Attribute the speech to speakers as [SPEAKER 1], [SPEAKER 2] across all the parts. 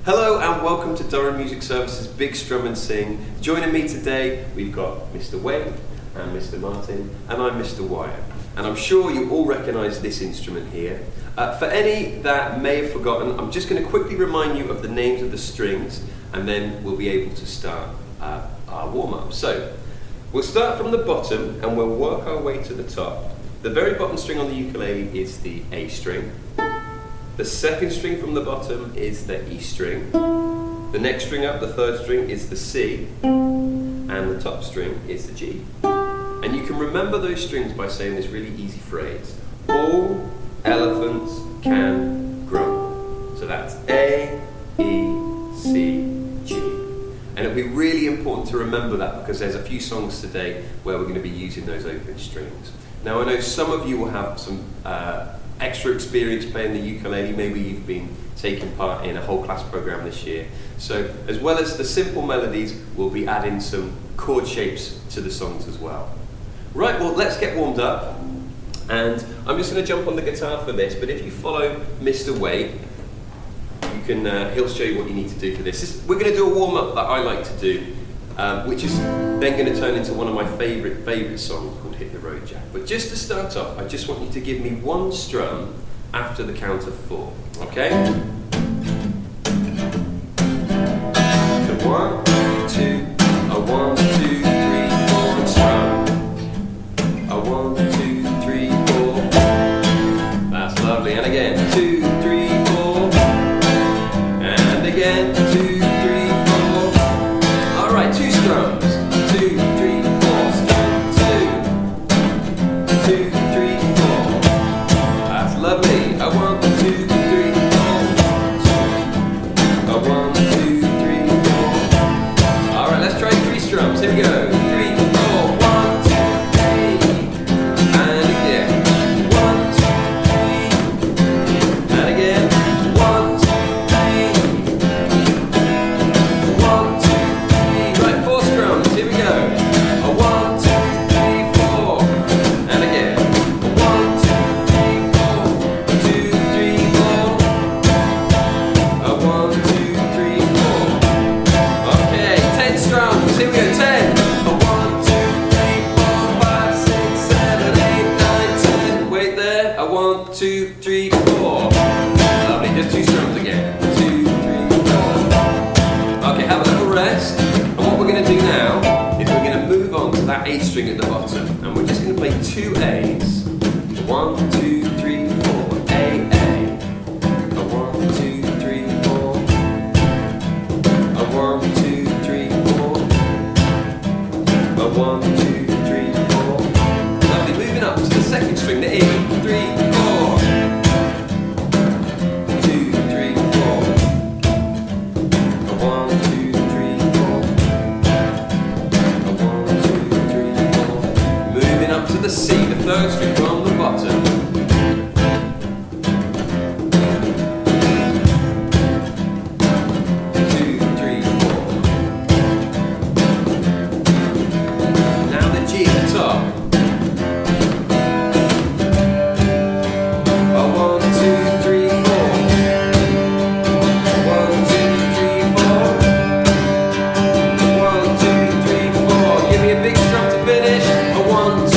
[SPEAKER 1] Hello and welcome to Durham Music Services Big Strum and Sing. Joining me today, we've got Mr. Wade and Mr. Martin, and I'm Mr. Wyatt. And I'm sure you all recognise this instrument here. For any that may have forgotten, I'm just going to quickly remind you of the names of the strings, and then we'll be able to start our warm-up. So, we'll start from the bottom and we'll work our way to the top. The very bottom string on the ukulele is the A string. The second string from the bottom is the E string. The next string up, the third string, is the C. And the top string is the G. And you can remember those strings by saying this really easy phrase. All elephants can grumble. So that's A, E, C, G. And it'll be really important to remember that because there's a few songs today where we're going to be using those open strings. Now I know some of you will have some extra experience playing the ukulele. Maybe you've been taking part in a whole class program this year. So as well as the simple melodies, we'll be adding some chord shapes to the songs as well. Right, well let's get warmed up. And I'm just going to jump on the guitar for this, but if you follow Mr. Wade, you can, he'll show you what you need to do for this. We're going to do a warm-up that I like to do, which is then going to turn into one of my favourite songs called Hit the Road Jack. But just to start off, I just want you to give me one strum after the count of 4, okay? So 1, 2, a 1, 2, 3, 4, and strum. A 1, 2, 3, 4. That's lovely. And again, 2, 3, 4. And again, 2, 3, 4. All right, 2 strums. 2, 3, 4. Strum 2. 2, 3, 4. That's lovely. A 1, 2, 3, 4. A 1, 2, 3, 4. All right, let's try 3 strums. Here we go. 3, 4. 2, 3, 4. Lovely, just 2 strums again. 2, 3, 4. Okay, have a little rest. And what we're going to do now is we're going to move on to that A string at the bottom. And we're just going to play 2 A's. 1, 2, 3, 4. A, A. A 1, 2, 3, 4. A 1, 2, 3, 4. A 1, 2, 3, 4. Lovely, moving up to the second string, the E. 3, 4. To the C, the third string from the bottom. 2, 3, 4. Now the G at the top. A 1, 2, 3, 4. 1, 2, 3, 4. 1, 2, 3, 4. Give me a big strum to finish. A 1, 2.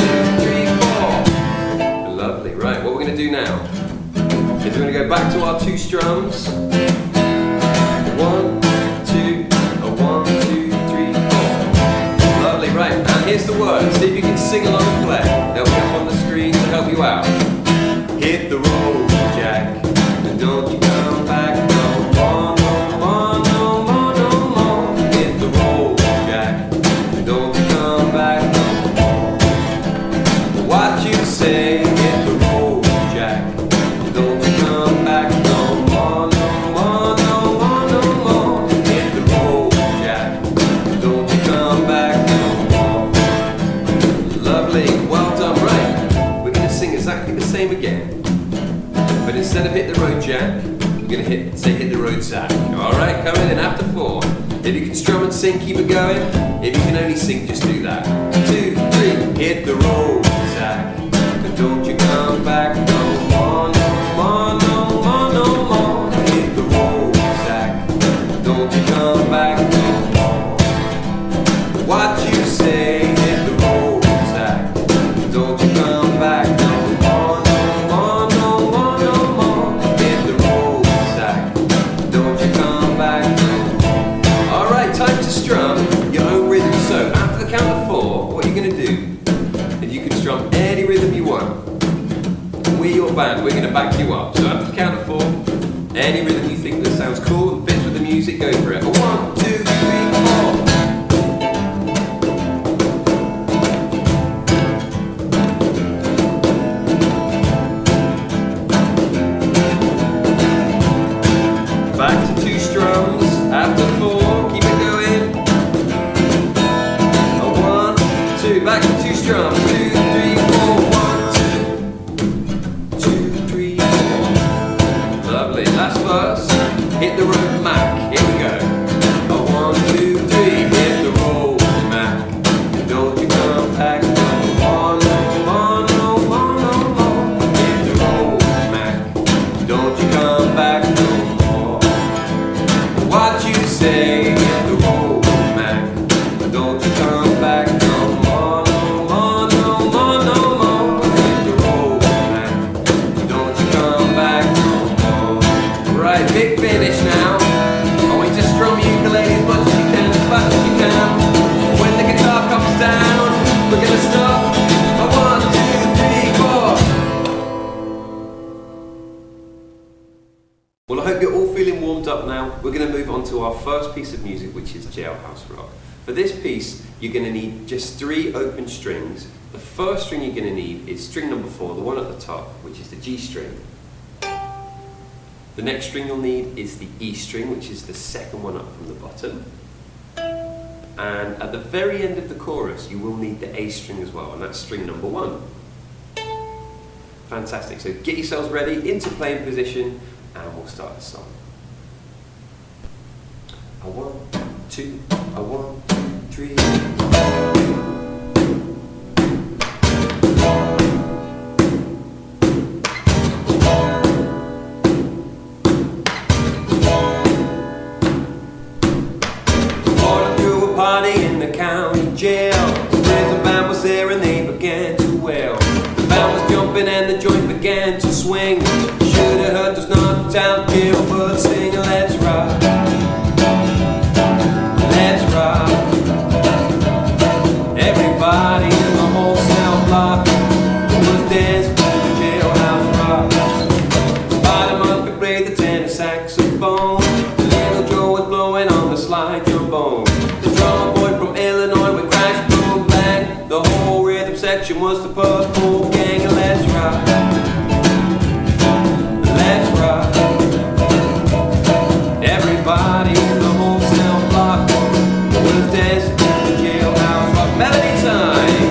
[SPEAKER 1] Right, what we're going to do now is we're going to go back to our 2 strums. 1, 2, a 1, 2, 3, 4. Lovely, right, and here's the words. See if you can sing along and play. They'll be up on the screen to help you out. Hit the road, Jack, and don't you come back no more, no more, no more, no more. Hit the road, Jack, and don't you come back no more. What you say? Same again, but instead of hit the road Jack, we're going to say hit the road Zach. Alright, come in after 4. If you can strum and sing, keep it going. If you can only sing, just do that. 2, 3, hit the road Zach, and don't you come back no more, no more, no more, no more. Hit the road Zach, band, we're going to back you up. So after the count of 4, any rhythm you think that sounds cool and fits with the music, go for it. 1, 2, 3, 4. Back to 2 strums after 4, keep it going. 1, 2, back to 2 strums. 2, 3, 4, 1, 2, 3, 4. Lovely. Last verse. Hit the road, Mac. Here we go. 1, 2, 3. Hit the road, Mac. Don't you come back no more, no more, no more, no more. Hit the road, Mac. Don't you come back no more. What you say? Hit the road, Mac. Don't you come back no more, no more, no more, no more. Hit the road, Mac. Don't you come back no more. Right, big finish now. I want you to strum your ukulele as much as you can, as fast as you can. When the guitar comes down, we're gonna stop. 1, 2, 3, 4. Well, I hope you're all feeling warmed up now. We're going to move on to our first piece of music, which is Jailhouse Rock. For this piece, you're going to need just 3 open strings. The first string you're going to need is string number 4, the one at the top, which is the G string. The next string you'll need is the E string, which is the second one up from the bottom. And at the very end of the chorus, you will need the A string as well, and that's string number 1. Fantastic. So get yourselves ready, into playing position, and we'll start the song. 1, 2, 1, 2, 3. Party in the county jail. The prison band was there and they began to wail. The band was jumping and the joint began to swing. Should have heard those knocked out jailbirds sing. Let's rock, let's rock. Everybody in the whole cell block was dancing to the Jailhouse Rock. Spider-Man could play the tenor saxophone. Little Joe was blowing on the slide trombone. Drummer boy from Illinois with crash, boom, bang. The whole rhythm section was the Purple Gang. Let's rock, let's rock. Everybody in the whole cell block was dancing to the Jailhouse Rock. Melody time.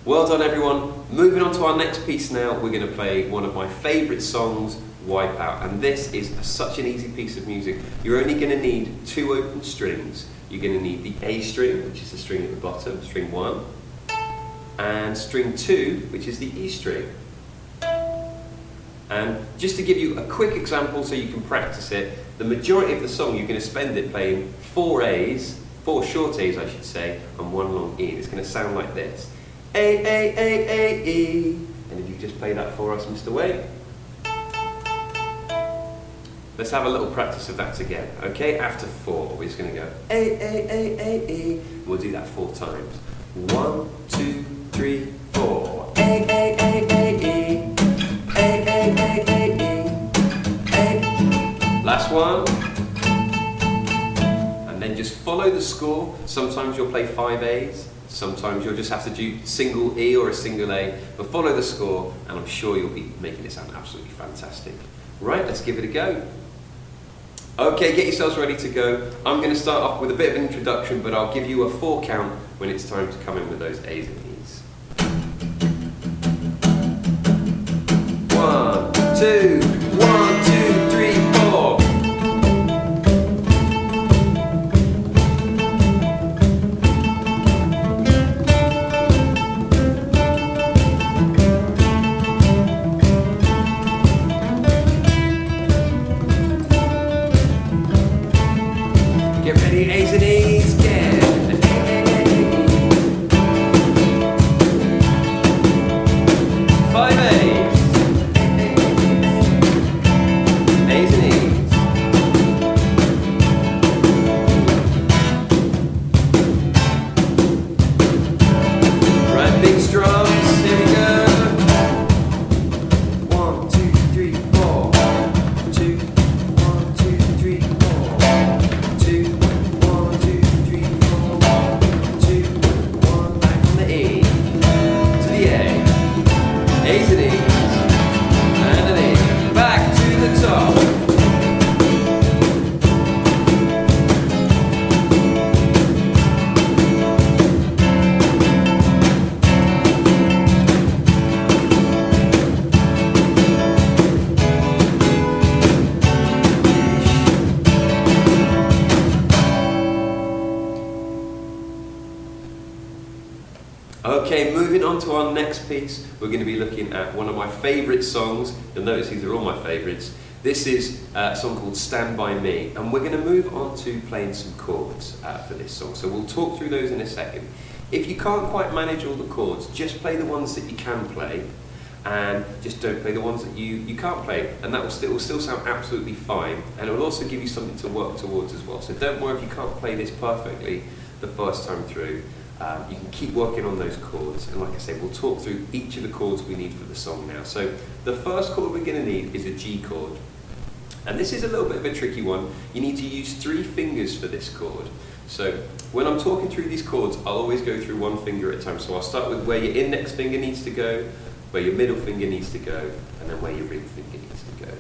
[SPEAKER 1] Well done everyone. Moving on to our next piece now, we're going to play one of my favourite songs, Wipeout. And this is such an easy piece of music. You're only going to need 2 open strings. You're going to need the A string, which is the string at the bottom, string 1, and string 2, which is the E string. And just to give you a quick example so you can practice it, the majority of the song you're going to spend it playing 4 A's, 4 short A's I should say, and 1 long E. And it's going to sound like this. A, A, A, A, E. And if you just play that for us, Mr. Wade. Let's have a little practice of that together, okay? After 4, we're just going to go A, A, A, A, E. We'll do that 4 times. 1, 2, 3, 4. A, A, A, A, E. A, A, A, A, E. A. Last one. And then just follow the score. Sometimes you'll play 5 A's. Sometimes you'll just have to do single E or a single A, but follow the score and I'm sure you'll be making it sound absolutely fantastic. Right, let's give it a go. Okay, get yourselves ready to go. I'm going to start off with a bit of an introduction, but I'll give you a 4 count when it's time to come in with those A's and E's. 1, 2, 1, 2, 3, 4. moving on to our next piece, we're going to be looking at one of my favourite songs. You'll notice these are all my favourites. This is a song called Stand By Me, and we're going to move on to playing some chords for this song. So we'll talk through those in a second. If you can't quite manage all the chords, just play the ones that you can play, and just don't play the ones that you can't play, and that will still sound absolutely fine, and it will also give you something to work towards as well. So don't worry if you can't play this perfectly the first time through. You can keep working on those chords, and like I say, we'll talk through each of the chords we need for the song now. So the first chord we're going to need is a G chord, and this is a little bit of a tricky one. You need to use 3 fingers for this chord. So when I'm talking through these chords, I'll always go through one finger at a time. So I'll start with where your index finger needs to go, where your middle finger needs to go, and then where your ring finger needs to go.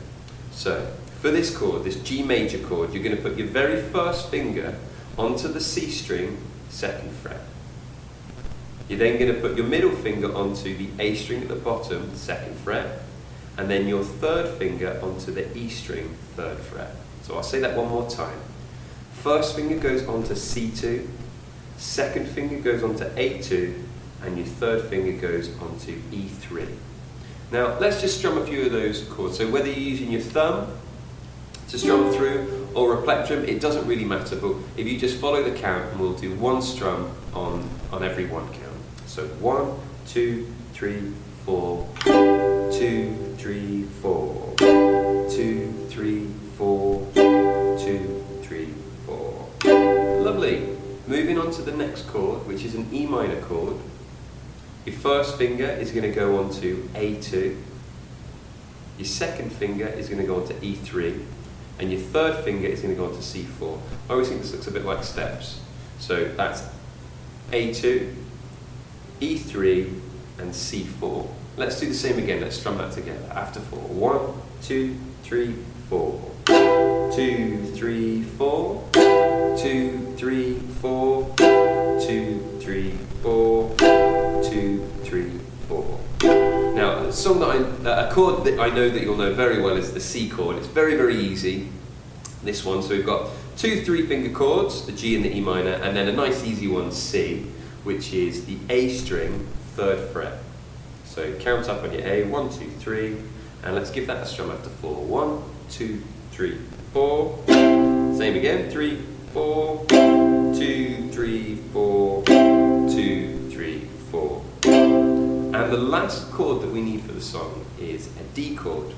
[SPEAKER 1] So for this chord, this G major chord, you're going to put your very first finger onto the C string, 2nd fret. You're then going to put your middle finger onto the A string at the bottom, 2nd fret, and then your 3rd finger onto the E string, 3rd fret. So I'll say that one more time. First finger goes onto C2, 2nd finger goes onto A2, and your 3rd finger goes onto E3. Now let's just strum a few of those chords. So whether you're using your thumb to strum through or a plectrum, it doesn't really matter, but if you just follow the count, and we'll do one strum on every one count. So 1, 2, 3, 4, 2, 3, 4, 2, 3, 4, 2, 3, 4. Lovely. Moving on to the next chord, which is an E minor chord. Your first finger is going to go on to A2. Your 2nd finger is going to go on to E3. And your 3rd finger is going to go on to C4. I always think this looks a bit like steps. So that's A2, E3, and C4. Let's do the same again. Let's strum that together. After 4. 1, 2, 3, 4. 2, 3, 4. 2, 3, 4. 2, 3, 4. 2, 3, 4. Now, a chord that I know that you'll know very well is the C chord. It's very, very easy, this one. So we've got 2 3-finger chords, the G and the E minor, and then a nice easy one, C, which is the A string, 3rd fret. So count up on your A, 1, 2, 3, and let's give that a strum after 4. 1, 2, 3, 4. Same again, 3, 4, 2, 3, 4, 2, 3, 4. And the last chord that we need for the song is a D chord.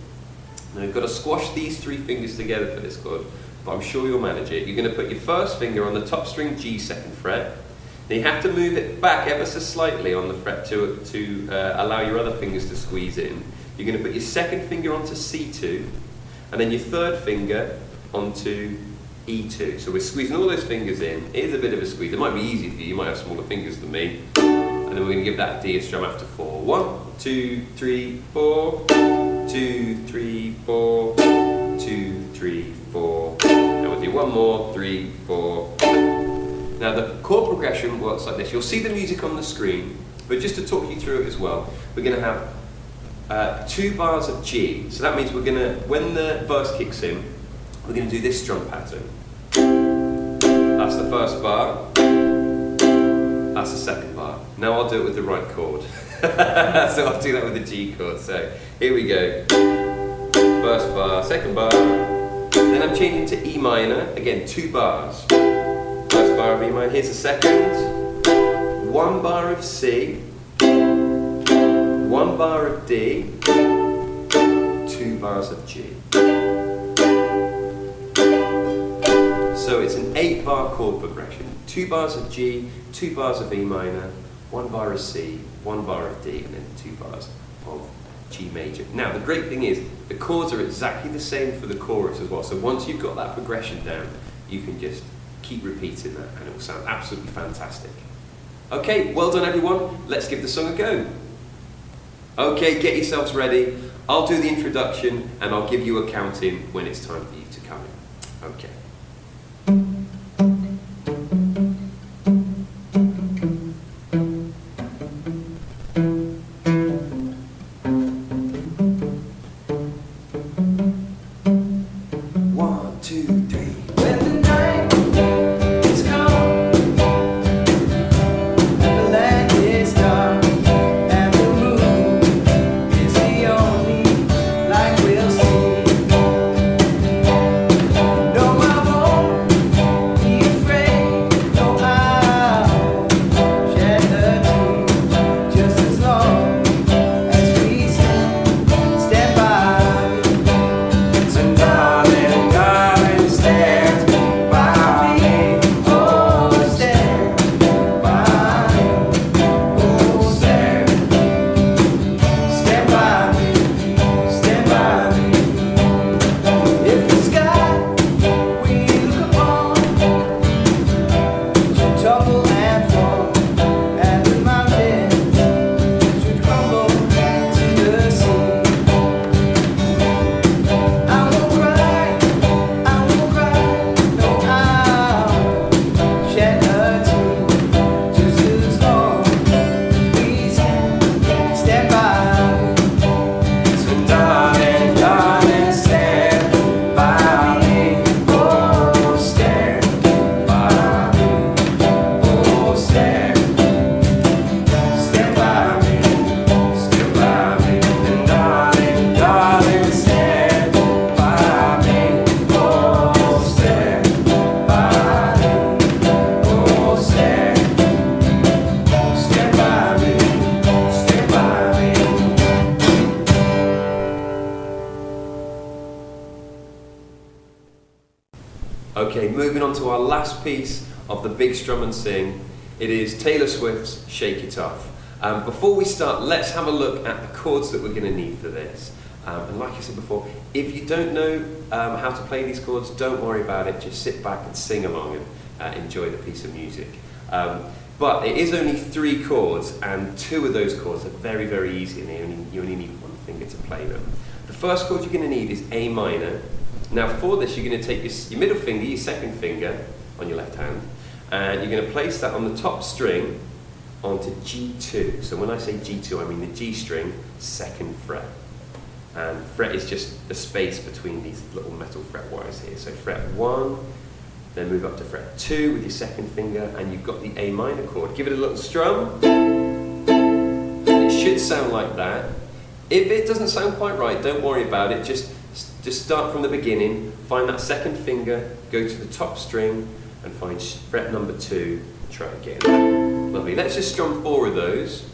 [SPEAKER 1] Now you've got to squash these 3 fingers together for this chord, but I'm sure you'll manage it. You're going to put your first finger on the top string G, 2nd fret. Now you have to move it back ever so slightly on the fret to allow your other fingers to squeeze in. You're going to put your 2nd finger onto C2, and then your 3rd finger onto E2. So we're squeezing all those fingers in. It is a bit of a squeeze. It might be easy for you. You might have smaller fingers than me. And then we're going to give that D a strum after 4. 1, 2, 3, 4. 2, 3, 4. 2, 3, 4. And we'll do one more. 3, 4. Now the chord progression works like this. You'll see the music on the screen, but just to talk you through it as well, we're going to have 2 bars of G. So that means we're going to, when the verse kicks in, we're going to do this strum pattern. That's the first bar. That's the 2nd bar. Now I'll do it with the right chord. So I'll do that with the G chord. So here we go. First bar, 2nd bar. Then I'm changing to E minor. Again, 2 bars. First bar of E minor. Here's the 2nd. 1 bar of C. 1 bar of D. 2 bars of G. So it's an 8-bar chord progression. 2 bars of G, 2 bars of E minor, 1 bar of C, 1 bar of D, and then 2 bars of G major. Now the great thing is, the chords are exactly the same for the chorus as well. So once you've got that progression down, you can just keep repeating that and it will sound absolutely fantastic. Okay, well done everyone. Let's give the song a go. Okay, get yourselves ready. I'll do the introduction and I'll give you a counting when it's time for you to come in. Okay. on to our last piece of the Big Strum and Sing. It is Taylor Swift's Shake It Off. Before we start, let's have a look at the chords that we're going to need for this. And like I said before, if you don't know how to play these chords, don't worry about it. Just sit back and sing along and enjoy the piece of music. But it is only 3 chords, and 2 of those chords are very, very easy, and you only need 1 finger to play them. The first chord you're going to need is A minor. Now for this, you're going to take your middle finger, your second finger on your left hand, and you're going to place that on the top string onto G2. So when I say G2, I mean the G string, 2nd fret. And fret is just the space between these little metal fret wires here. So fret 1, then move up to fret 2 with your second finger, and you've got the A minor chord. Give it a little strum. It should sound like that. If it doesn't sound quite right, don't worry about it. Just start from the beginning, find that second finger, go to the top string, and find fret number 2, try again. Lovely. Let's just strum 4 of those,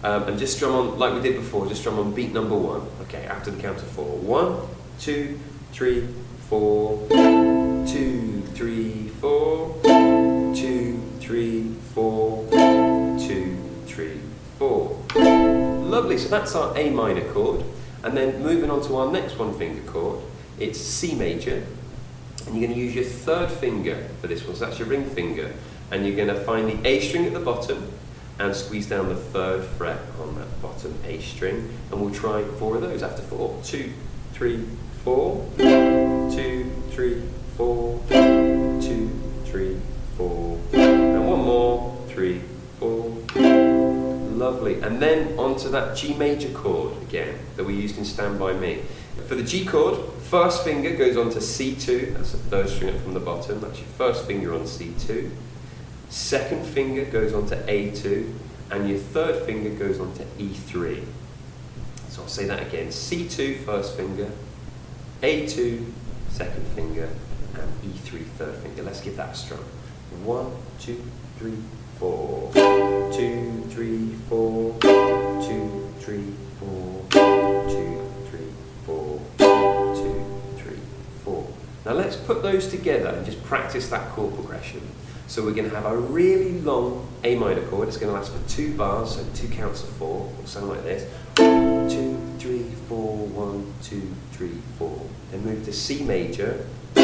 [SPEAKER 1] and just strum on, like we did before, just strum on beat number 1. Okay, after the count of 4. 1, 2, 3, 4, 2, 3, 4, 2, 3, 4, 2, 3, 4. Lovely, so that's our A minor chord. And then moving on to our next 1 finger chord, it's C major. And you're going to use your 3rd finger for this one, so that's your ring finger. And you're going to find the A string at the bottom and squeeze down the 3rd fret on that bottom A string. And we'll try 4 of those after 4. 2, 3, 4, 2, 3, 4, 2, 3, 4. And 1 more, 3, 4. Lovely. And then onto that G major chord again that we used in Stand By Me. For the G chord, 1st finger goes onto C2, that's the 3rd string up from the bottom, that's your 1st finger on C2. 2nd finger goes onto A2, and your 3rd finger goes onto E3. So I'll say that again, C2, 1st finger, A2, 2nd finger, and E3, 3rd finger. Let's give that a strum. 1, 2, 3, 4, 2, 3, 4, 2, 3, 4, 2, 3, 4, 2, 3, 4. Now let's put those together and just practice that chord progression. So we're going to have a really long A minor chord. It's going to last for 2 bars, so 2 counts of 4. It'll sound like this. 2, 3, 4, 1, 2, 3, 4. Then move to C major. 2,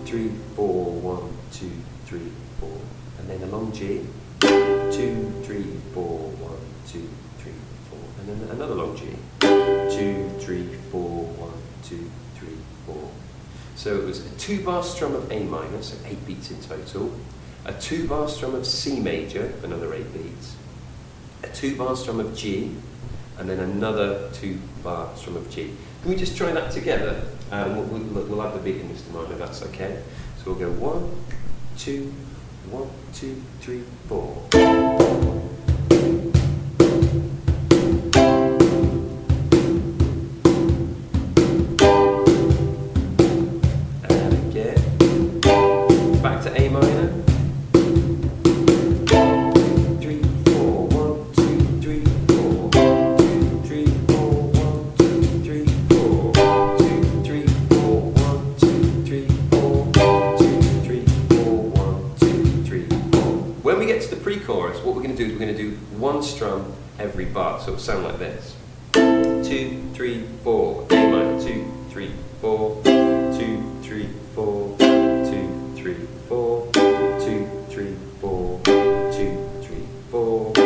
[SPEAKER 1] 3, 4, 1, 2, 3, 4. And then a long G. 2, 3, 4, 1, 2, 3, 4. And then another long G. 2, 3, 4, 1, 2, 3, 4. So it was a 2-bar strum of A minor, so 8 beats in total. A 2-bar strum of C major, another 8 beats. A 2-bar strum of G, and then another 2-bar strum of G. Can we just try that together? We'll add the beat in this time if that's okay. So we'll go 1, 2, 1, 2, 3, 4. What we're going to do is we're going to do 1 strum every bar, so it'll sound like this. 2, 3, 4, A minor, 2, 3, 4, 2, 3, 4, 2, 3, 4, 2, 3, 4, 2, 3, 4, 2,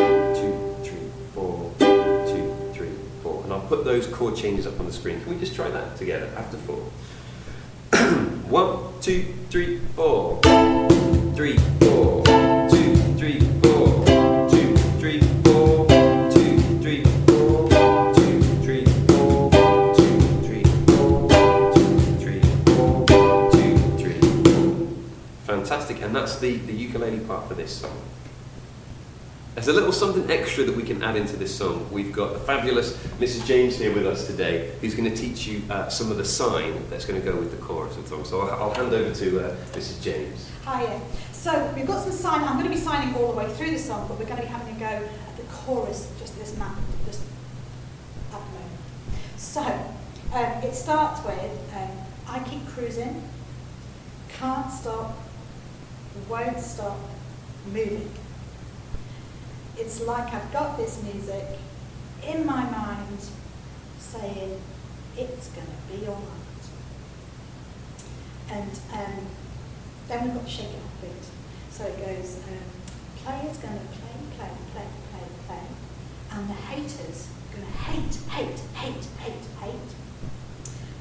[SPEAKER 1] 3, 4, 2, 3, 4. And I'll put those chord changes up on the screen. Can we just try that together after 4? 1, 2, 3, 4, 3, 4, 2, 3, 4, 2, 3, 4, 2, 3, 4, 2, 3, 4, 2, 3, 4, 2, 3, 4, 2, 3, 4. Fantastic, and that's the ukulele part for this song. There's a little something extra that we can add into this song. We've got the fabulous Mrs. James here with us today, who's going to teach you some of the sign that's going to go with the chorus of the song. So I'll hand over to Mrs. James.
[SPEAKER 2] Hiya. So we've got some sign. I'm going to be signing all the way through the song, but we're going to be having a go at the chorus, just this map, just at the moment. So it starts with I keep cruising, can't stop, won't stop moving. It's like I've got this music in my mind saying, it's going to be all right. And then we've got to shake it up a bit. So it goes, player's going to play, play, play, play, play. And the haters are going to hate, hate, hate, hate, hate.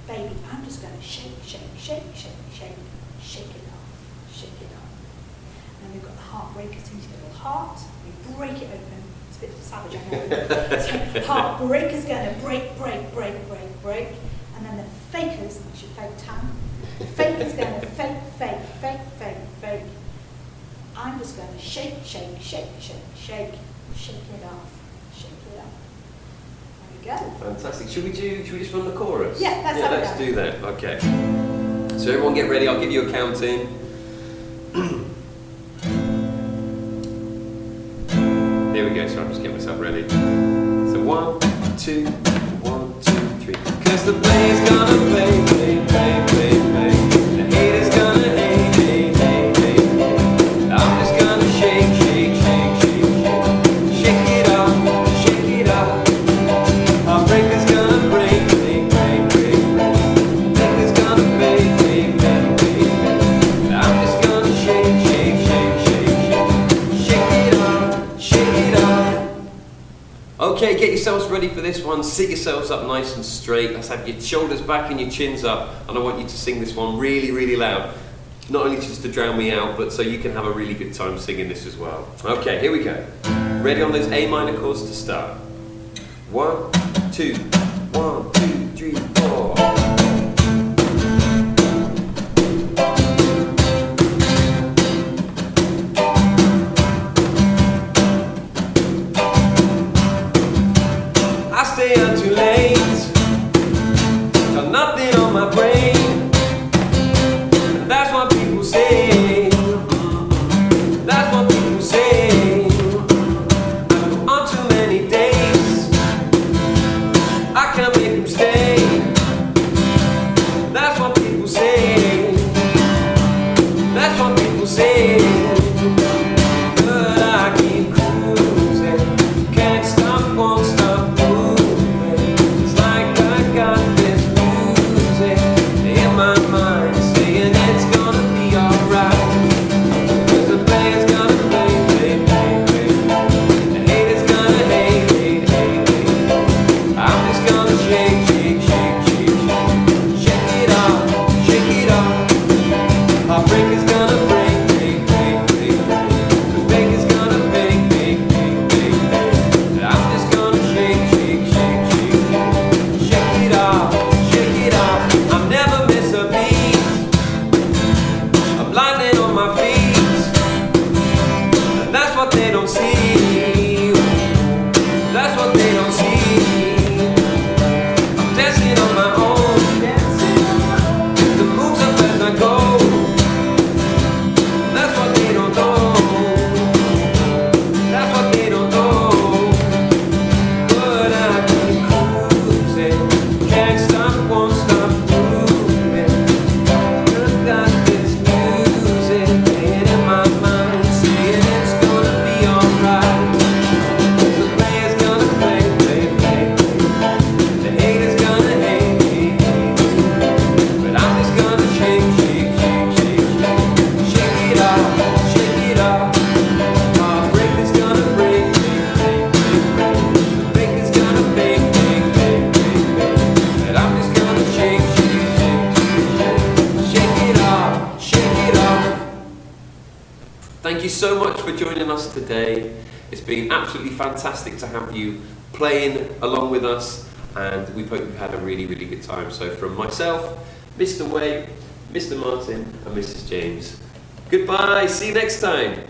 [SPEAKER 2] Baby, I'm just going to shake, shake, shake, shake, shake, shake it off, shake it off. And then we've got the heartbreakers, so we need to get a little heart, we break it open. It's a bit savage, I know. So heartbreaker's going to break, break, break, break, break. And then the fakers, that's your fake tongue, the faker's going to fake, fake, fake, fake, fake. I'm just going to shake, shake, shake, shake, shake, shake it off, shake it off. There we go.
[SPEAKER 1] Fantastic. Should we just run the chorus?
[SPEAKER 2] Yeah,
[SPEAKER 1] let's do that. Okay. So everyone get ready. I'll give you a count in. Here we go. So I'm just getting myself ready. So 1, 2, 1, 2, 3. 'Cause the player's gonna play, play, play, play, play. The hater's gonna hate, hate, hate, hate, hate. I'm just gonna shake, shake, shake, shake, shake. Shake it off, shake it off. Heartbreaker's gonna break, break, break, break, break. Finger's gonna break, break, break, break, break. I'm just gonna shake, shake, shake, shake, shake. Shake it off, shake it off. Okay, get yourselves ready for this one. Sit yourselves up nice and straight. Let's have your shoulders back and your chins up. And I want you to sing this one really, really loud. Not only just to drown me out, but so you can have a really good time singing this as well. Okay, here we go. Ready on those A minor chords to start. 1, 2, 1, 2, 3, 4. I stay out too late, got nothing on my brain, and that's what people say, that's what people say. I go on too many days, I can't make them stay, that's what people say, that's what people say. But I keep cruising, can't stop, won't stop moving. It's like I got this music in my mind saying it's gonna be alright. 'Cause the player's gonna play, play, play, play. The hater's gonna hate, hate, hate, hate. I'm just gonna shake, shake, shake, shake, shake. Shake it off, shake it off. Heartbreaker's gonna break, break, break, break, break. The baker's gonna bake, bake, bake, bake, bake. I'm just gonna shake, shake, shake, shake, shake. Shake it off, shake it off. I never miss a beat. I'm blinded on my feet, and that's what they don't see. That's what they don't see. I'm dancing on my own. The moves up as I go. That's what they don't know. That's what they don't know. But I keep cruising, can't stop, won't stop moving. I've got this music playing in my mind, saying it's gonna be alright. The player's gonna play, play, play, play. The hater's gonna hate, hate, hate. But I'm just gonna shake, shake, shake, shake, shake. Shake it off, shake it off. Heartbreaker's gonna break, break, break, break, break. The baker's gonna bake, bake, bake, bake, bake. And I'm just gonna shake, shake, shake, shake, shake. Shake it off, shake it off. Thank you so much for joining us today. It's been absolutely fantastic to have you playing along with us, and we hope you've had a really, really good time. So from myself, Mr. Wade, Mr. Martin, and Mrs. James, goodbye, see you next time.